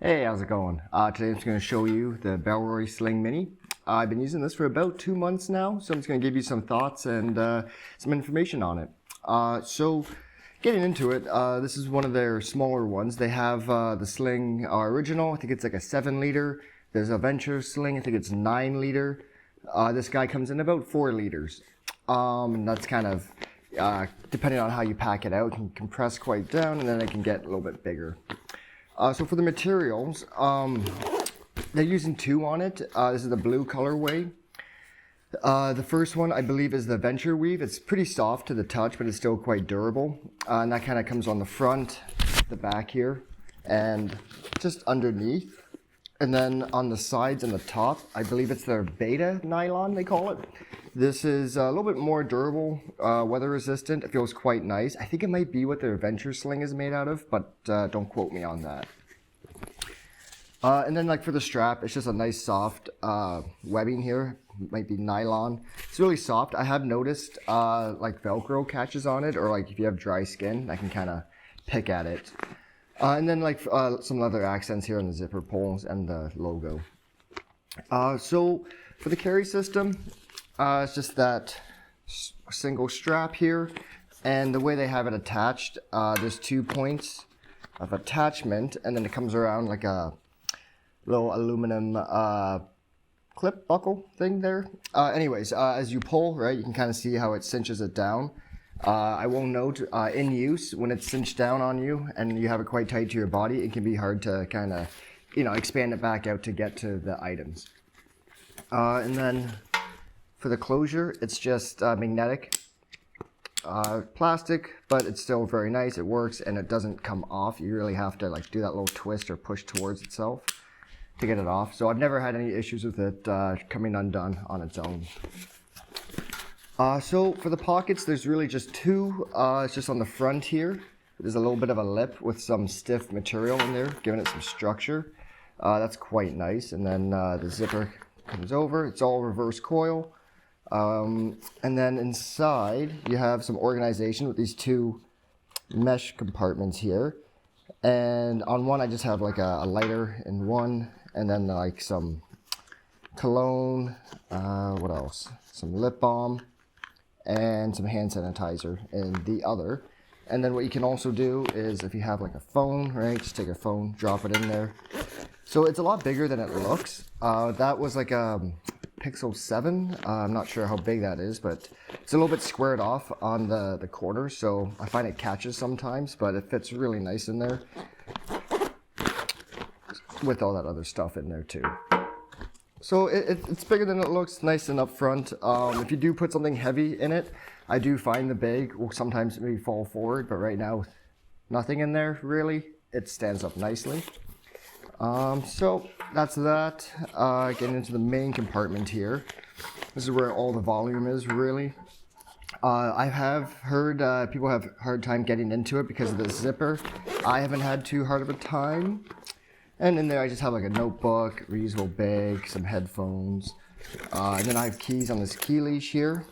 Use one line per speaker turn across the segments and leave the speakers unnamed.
Hey, how's it going? Today I'm just going to show you the Bellroy Sling Mini. I've been using this for about 2 months now, so I'm just going to give you some thoughts and some information on it. So, getting into it, this is one of their smaller ones. They have the Sling Original, I think it's like a 7 liter. There's a Venture Sling, I think it's 9 liter. This guy comes in about 4 liters. And that's kind of, depending on how you pack it out, it can compress quite down and then it can get a little bit bigger. So for the materials, they're using 2 on it. This is the blue colorway. The first one, I believe, is the Venture Weave. It's pretty soft to the touch, but it's still quite durable. And that kind of comes on the front, the back here, and just underneath. And then on the sides and the top, I believe it's their Beta nylon, they call it. This is a little bit more durable, weather resistant. It feels quite nice. I think it might be what their Venture Sling is made out of, but don't quote me on that. And then like for the strap, it's just a nice soft webbing here. Might be nylon. It's really soft. I have noticed like Velcro catches on it, or like if you have dry skin, I can kind of pick at it. And then like some leather accents here on the zipper pulls and the logo. So for the carry system, it's just that single strap here, and the way they have it attached, there's 2 points of attachment, and then it comes around like a little aluminum clip buckle thing there. Anyways, as you pull, right, you can kind of see how it cinches it down. I will note, in use, when it's cinched down on you and you have it quite tight to your body, it can be hard to kind of, expand it back out to get to the items. And then for the closure, it's just magnetic plastic, but it's still very nice. It works and it doesn't come off. You really have to like do that little twist or push towards itself to get it off. So I've never had any issues with it coming undone on its own. So for the pockets, there's really just 2. It's just on the front here. There's a little bit of a lip with some stiff material in there, giving it some structure. That's quite nice. And then the zipper comes over. It's all reverse coil. And then inside, you have some organization with these 2 mesh compartments here. And on one, I just have like a lighter in one, and then like some cologne, what else? Some lip balm, and some hand sanitizer in the other. And then what you can also do is if you have like a phone, right, just take a phone, drop it in there. So it's a lot bigger than it looks. That was like a Pixel 7. I'm not sure how big that is, but it's a little bit squared off on the corners, so I find it catches sometimes, but it fits really nice in there with all that other stuff in there too. So it's bigger than it looks, nice and up front. If you do put something heavy in it, I do find the bag will sometimes maybe fall forward, but right now, nothing in there really. It stands up nicely. So that's that. Getting into the main compartment here. This is where all the volume is really. I have heard people have a hard time getting into it because of the zipper. I haven't had too hard of a time. And in there I just have like a notebook, reusable bag, some headphones. And then I have keys on this key leash here.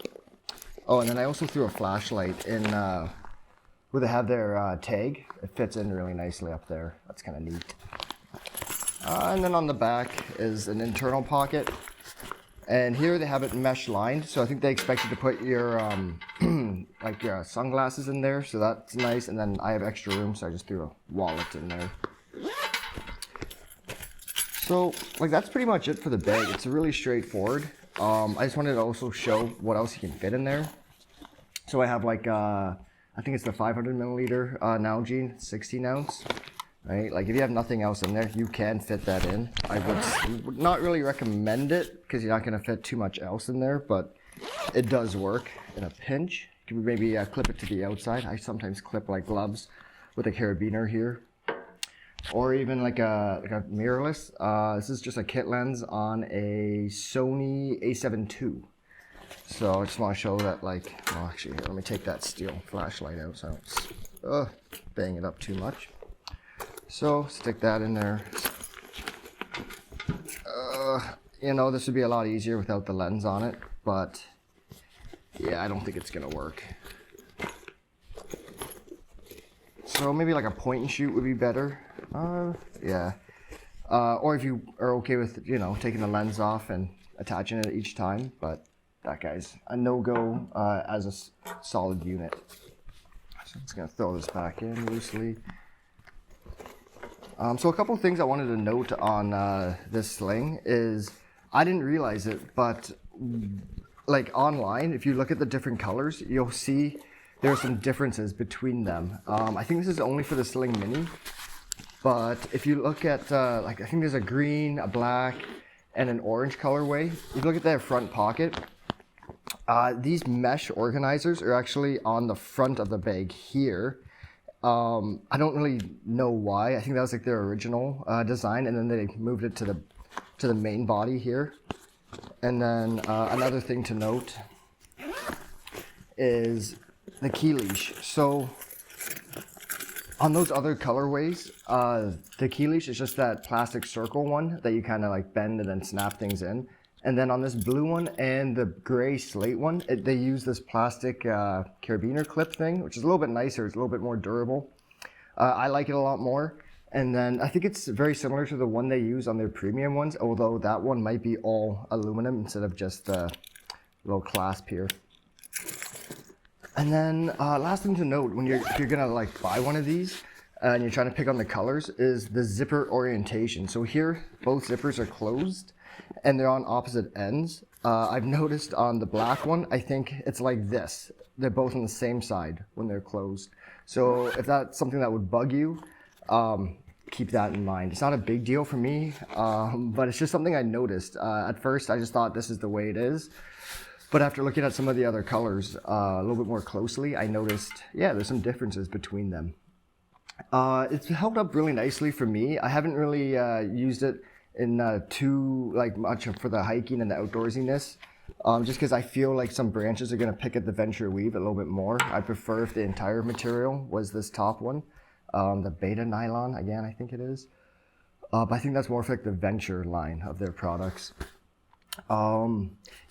Oh, and then I also threw a flashlight in where they have their tag. It fits in really nicely up there. That's kind of neat. And then on the back is an internal pocket. And here they have it mesh lined. So I think they expect you to put your like your sunglasses in there. So that's nice. And then I have extra room, so I just threw a wallet in there. So like that's pretty much it for the bag. It's really straightforward. I just wanted to also show what else you can fit in there. So I have like I think it's the 500 milliliter Nalgene 16 ounce. Right, like if you have nothing else in there, you can fit that in. I would not really recommend it because you're not going to fit too much else in there, but it does work in a pinch. You can maybe clip it to the outside. I sometimes clip like gloves with a carabiner here, or even like a mirrorless. This is just a kit lens on a Sony A7 II. So I just want to show that, like, well, actually, here, let me take that steel flashlight out so I don't bang it up too much. So stick that in there. This would be a lot easier without the lens on it, but yeah, I don't think it's gonna work. So maybe like a point and shoot would be better. Yeah. or if you are okay with, you know, taking the lens off and attaching it each time, but that guy's a no-go as a solid unit. So I'm just gonna throw this back in loosely. So a couple of things I wanted to note on this sling is, I didn't realize it, but like online, if you look at the different colors, you'll see there are some differences between them. I think this is only for the Sling Mini, but if you look at, like I think there's a green, a black, and an orange colorway. If you look at their front pocket, these mesh organizers are actually on the front of the bag here. I don't really know why. I think that was like their original design, and then they moved it to the main body here. And then another thing to note is the key leash. So on those other colorways, the key leash is just that plastic circle one that you kind of like bend and then snap things in. And then on this blue one and the gray slate one, they use this plastic carabiner clip thing, which is a little bit nicer. It's a little bit more durable. I like it a lot more. And then I think it's very similar to the one they use on their premium ones, although that one might be all aluminum instead of just a little clasp here. And then last thing to note, if you're gonna like buy one of these and you're trying to pick on the colors, is the zipper orientation. So here, both zippers are closed and they're on opposite ends. I've noticed on the black one, I think it's like this. They're both on the same side when they're closed. So if that's something that would bug you, keep that in mind. It's not a big deal for me, but it's just something I noticed. At first, I just thought this is the way it is. But after looking at some of the other colors a little bit more closely, I noticed, yeah, there's some differences between them. It's held up really nicely for me. I haven't really used it in too like much for the hiking and the outdoorsiness, just because I feel like some branches are going to pick at the Venture weave a little bit more. I prefer if the entire material was this top one, the beta nylon, again, I think it is. But I think that's more for like the Venture line of their products.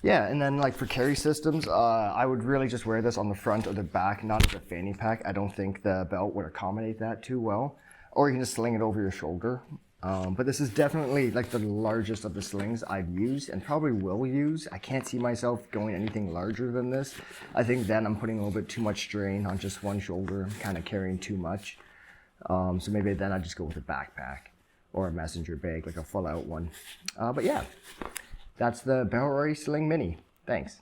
Yeah, and then like for carry systems, I would really just wear this on the front or the back, not as a fanny pack. I don't think the belt would accommodate that too well. Or you can just sling it over your shoulder. But this is definitely like the largest of the slings I've used and probably will use. I can't see myself going anything larger than this. I think then I'm putting a little bit too much strain on just one shoulder. I'm kind of carrying too much. So maybe then I just go with a backpack or a messenger bag, like a full out one. But yeah. That's the Bellroy Sling Mini. Thanks.